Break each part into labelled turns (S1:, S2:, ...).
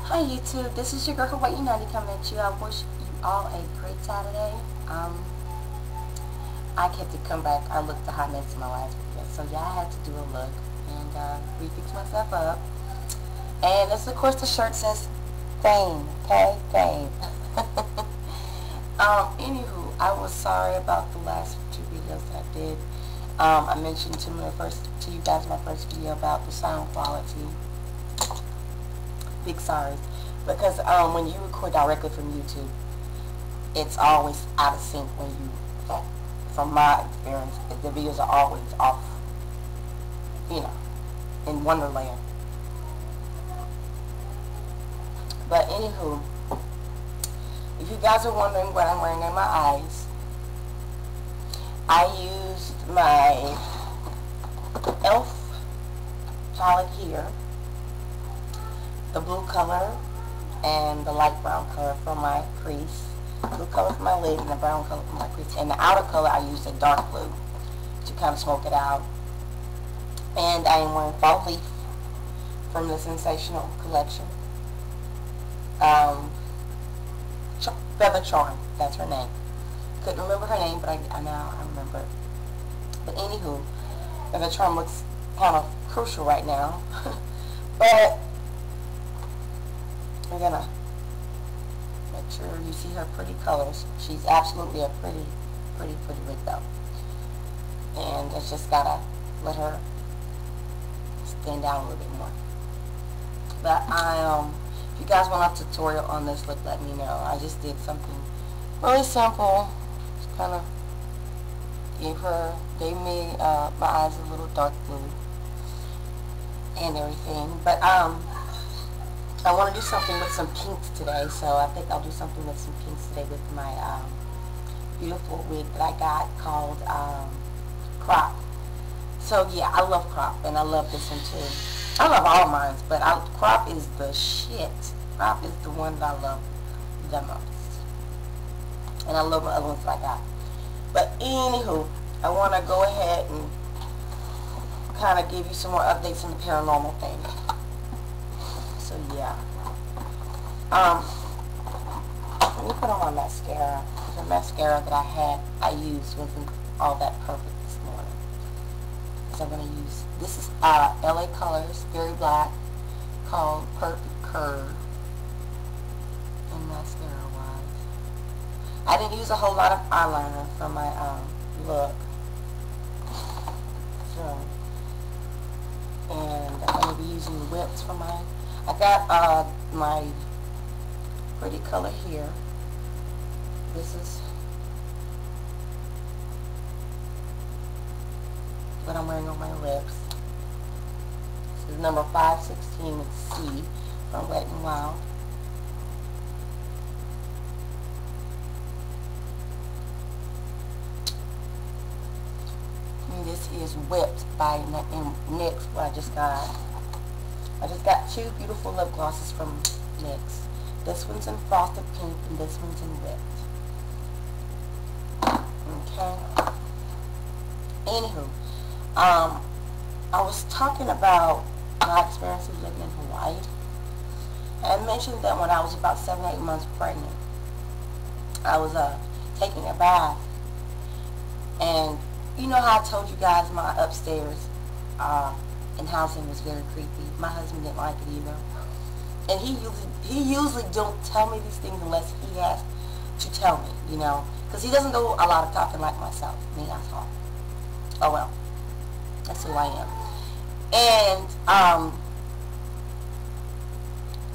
S1: Hi YouTube, this is your girl Hawaii Nutty coming at you. I wish you all a great Saturday. I kept to come back. I looked a hot mess in my last video, so yeah, I had to do a look and refix myself up. And this, of course, the shirt says fame, okay, fame. Anywho, I was sorry about the last two videos that I did. I mentioned to you guys my first video about the sound quality. Big sorry, because when you record directly from YouTube, it's always out of sync when you, from my experience, the videos are always off, in Wonderland. But anywho, if you guys are wondering what I'm wearing in my eyes, I used my e.l.f. palette here, the blue color and the light brown color for my crease, blue color for my lid and the brown color for my crease, and the outer color I used a dark blue to kind of smoke it out. And I am wearing Fall Leaf from the Sensational collection. Feather Charm, that's her name. Couldn't remember her name, but now I remember it. But anywho, Feather Charm looks kind of crucial right now. But we're gonna make sure you see her pretty colors. She's absolutely a pretty wig though. And I just gotta let her stand down a little bit more. But if you guys want a tutorial on this look, let me know. I just did something really simple. Just kind of gave me my eyes a little dark blue and everything. But I want to do something with some pinks today, so I think I'll do something with some pinks today with my beautiful wig that I got called Crop. So yeah, I love Crop, and I love this one too. I love all mine, but Crop is the shit. Crop is the one that I love the most. And I love my other ones that I got. But anywho, I want to go ahead and kind of give you some more updates on the paranormal thing. So yeah. Let me put on my mascara. The mascara that I used wasn't all that perfect this morning. So I'm going to use, this is LA Colors, Very Black, called Perfect Curve. And mascara wise, I didn't use a whole lot of eyeliner for my look. So, and I'm going to be using whips for mine. I got my pretty color here. This is what I'm wearing on my lips. This is number 516 with C from Wet n Wild. And this is Whipped by NYX, what I just got. I just got two beautiful lip glosses from NYX. This one's in Frosted Pink and this one's in Whipped. Okay. Anywho, I was talking about my experiences living in Hawaii. I mentioned that when I was about 7-8 months pregnant, I was taking a bath, and you know how I told you guys my upstairs in housing was very creepy. My husband didn't like it either, and he usually don't tell me these things unless he has to tell me, because he doesn't do a lot of talking like myself. Me, I talk. Oh well, that's who I am. And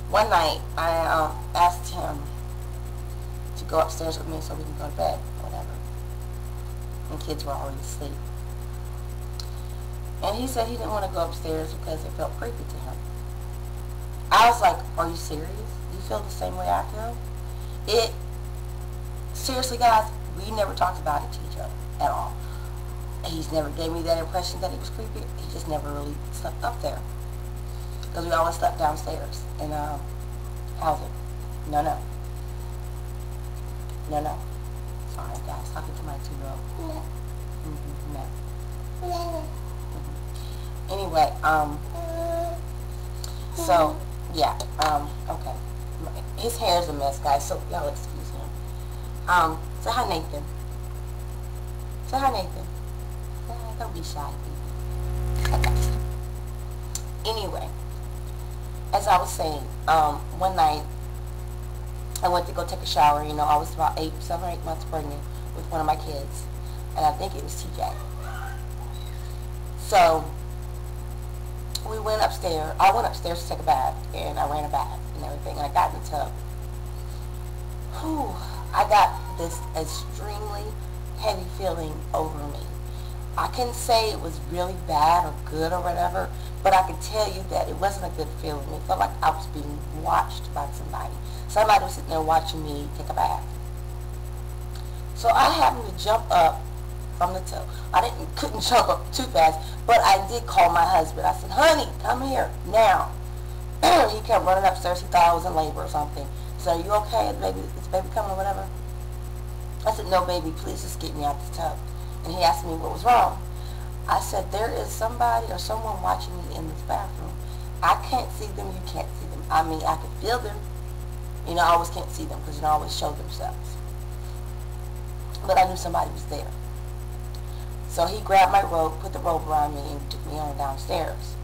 S1: one night I asked him to go upstairs with me so we can go to bed or whatever, and kids were already asleep. And he said he didn't want to go upstairs because it felt creepy to him. I was like, are you serious? You feel the same way I feel? Seriously guys, we never talked about it to each other at all. He's never gave me that impression that it was creepy. He just never really slept up there. Because we always slept downstairs in housing. No. Sorry guys, talking to my 2-year-old. No. Anyway, so Yeah, okay. His hair's a mess, guys, so y'all excuse him. Say hi, Nathan. Say hi, Nathan. Don't be shy, baby. Okay. Anyway, as I was saying, one night I went to go take a shower. You know, I was about 7 or 8 months pregnant with one of my kids, and I think it was TJ. So we went upstairs. I went upstairs to take a bath, and I ran a bath and everything, and I got in the tub. Whew, I got this extremely heavy feeling over me. I couldn't say it was really bad or good or whatever, but I could tell you that it wasn't a good feeling. It felt like I was being watched by somebody. Somebody was sitting there watching me take a bath. So I happened to jump up from the tub. Couldn't jump up too fast, but I did call my husband. I said, honey, come here now. He kept running upstairs. He thought I was in labor or something. He said, are you okay? Is baby coming or whatever? I said, no, baby, please just get me out the tub. And he asked me what was wrong. I said, there is somebody or someone watching me in this bathroom. I can't see them, you can't see them. I mean, I can feel them. You know, I always can't see them because, you know, I always show themselves. But I knew somebody was there. So he grabbed my robe, put the robe around me, and took me on downstairs.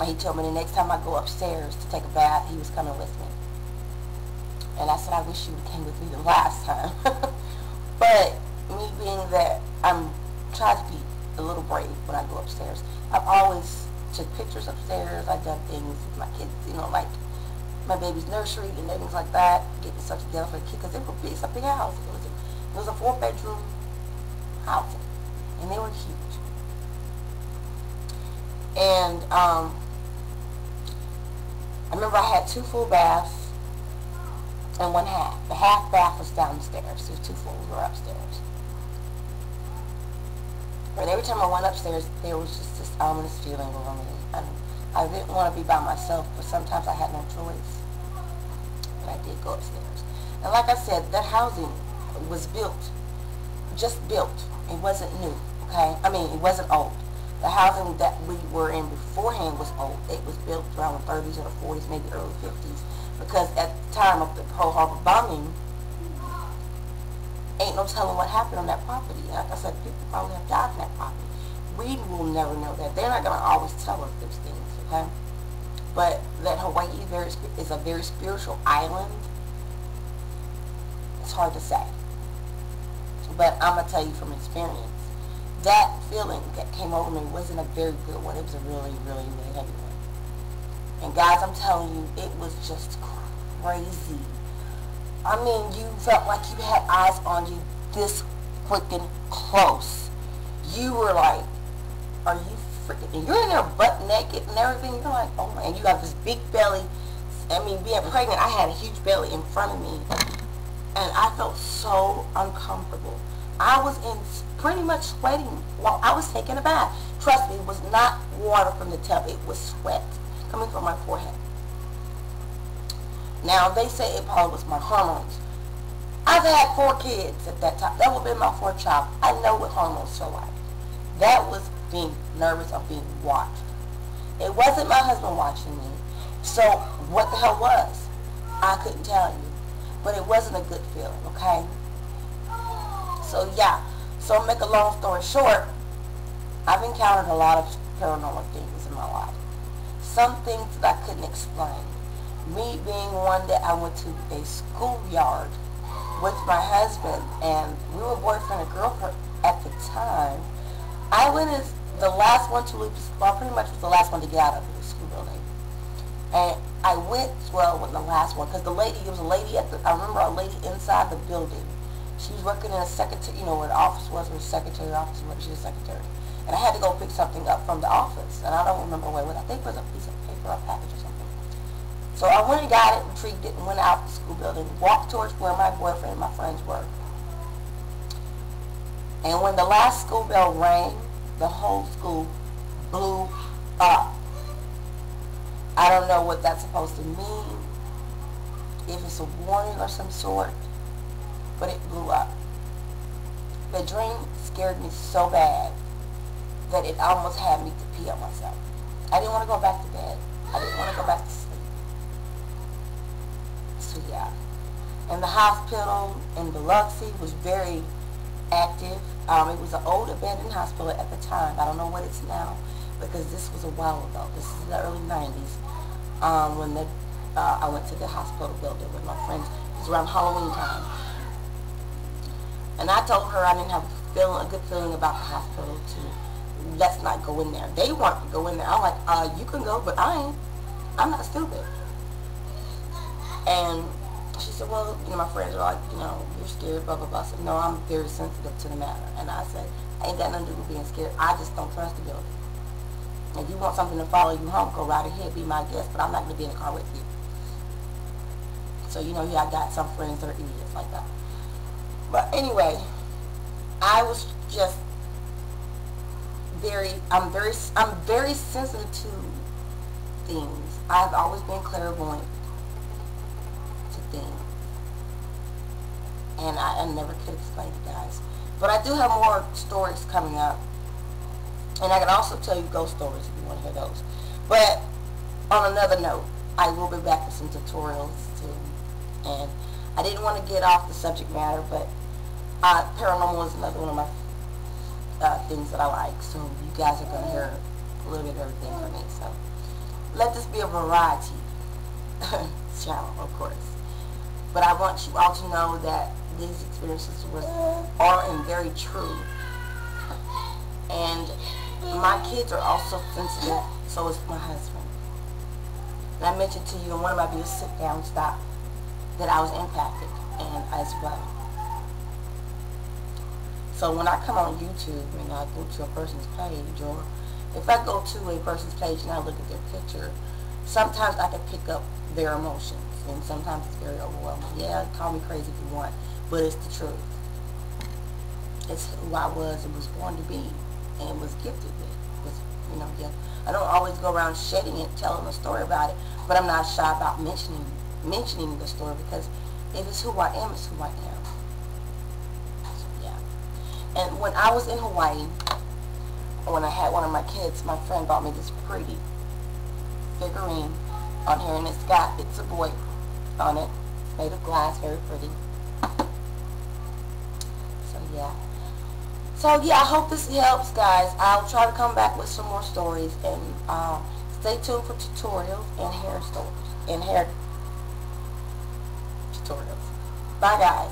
S1: And he told me the next time I go upstairs to take a bath, he was coming with me. And I said, I wish you came with me the last time. But me being that I'm trying to be a little brave when I go upstairs, I've always took pictures upstairs. I've done things with my kids, you know, like my baby's nursery and things like that, getting stuff together for the kid, because it would be a big house. It was a 4-bedroom house, and they were huge. And I remember I had 2 full baths and 1 half. The half bath was downstairs. The 2 fulls were upstairs. But every time I went upstairs, there was just this ominous feeling over me. And I didn't want to be by myself, but sometimes I had no choice. And I did go upstairs. And like I said, that housing was built, just built. It wasn't new, okay? I mean, it wasn't old. The housing that we were in beforehand was old. It was built around the 30s or the 40s, maybe early 50s. Because at the time of the Pearl Harbor bombing, ain't no telling what happened on that property. Like I said, people probably have died on that property. We will never know that. They're not going to always tell us those things, okay? But that Hawaii is a very spiritual island. It's hard to say. But I'm going to tell you from experience, that feeling that came over me wasn't a very good one. It was a really, really, really heavy one. And guys, I'm telling you, it was just crazy. I mean, you felt like you had eyes on you this freaking close. You were like, are you freaking, and you're in there butt naked and everything. You're like, oh my, and you got this big belly. I mean, being pregnant, I had a huge belly in front of me. And I felt so uncomfortable. I was pretty much sweating while I was taking a bath. Trust me, it was not water from the tub. It was sweat coming from my forehead. Now, they say it probably was my hormones. I've had 4 kids at that time. That would have been my 4th child. I know what hormones feel like. That was being nervous of being watched. It wasn't my husband watching me. So, what the hell was? I couldn't tell you. But it wasn't a good feeling, okay? So, yeah. So, make a long story short, I've encountered a lot of paranormal things in my life. Some things that I couldn't explain. Me being one that I went to a schoolyard with my husband, and we were boyfriend and girlfriend at the time. I went as the last one to leave, well, pretty much was the last one to get out of the school building. And I went, well, wasn't the last one, because the lady, it was a lady I remember a lady inside the building. She was working in a secretary, you know where the office was, where the secretary office was, she was a secretary. And I had to go pick something up from the office, and I don't remember what it was. I think it was a piece of paper or package or something. So I went and got it, retrieved it, and went out the school building, walked towards where my boyfriend and my friends were. And when the last school bell rang, the whole school blew up. I don't know what that's supposed to mean, if it's a warning or some sort, but it blew up. The dream scared me so bad that it almost had me to pee on myself. I didn't want to go back to bed. I didn't want to go back to sleep. And the hospital in Biloxi was very active. It was an old abandoned hospital at the time. I don't know what it's now because this was a while ago. This is the early 90s when I went to the hospital building with my friends. It was around Halloween time. And I told her I didn't have a good feeling about the hospital too. Let's not go in there. They want to go in there. I'm like, you can go, but I ain't. I'm not stupid. And she said, well, my friends are like, you're scared, blah, blah, blah. I said, no, I'm very sensitive to the matter. And I said, ain't got nothing to do with being scared. I just don't trust the building. If you want something to follow you home, go right ahead, be my guest, but I'm not going to be in the car with you. So, I got some friends that are idiots like that. But anyway, I was just I'm very sensitive to things. I've always been clairvoyant to things. And I never could explain it, guys. But I do have more stories coming up. And I can also tell you ghost stories if you want to hear those. But on another note, I will be back with some tutorials too. And I didn't want to get off the subject matter, but paranormal is another one of my things that I like. So you guys are going to hear a little bit of everything from me. So let this be a variety channel, of course. But I want you all to know that these experiences are and very true. And my kids are also sensitive, so is my husband. And I mentioned to you in one of my videos, Sit Down, Stop, that I was impacted and as well. So when I come on YouTube and I go to a person's page, or if I go to a person's page and I look at their picture, sometimes I can pick up their emotions, and sometimes it's very overwhelming. Yeah, call me crazy if you want, but it's the truth. It's who I was and was born to be and was gifted with. Yeah. I don't always go around shedding it, telling a story about it, but I'm not shy about mentioning the story, because if it's who I am, it's who I am. So, yeah. And when I was in Hawaii, when I had one of my kids, my friend bought me this pretty figurine on here, and it's a boy on it. It's made of glass, very pretty. So yeah. So yeah, I hope this helps, guys. I'll try to come back with some more stories, and stay tuned for tutorials and hair tutorials. Bye, guys.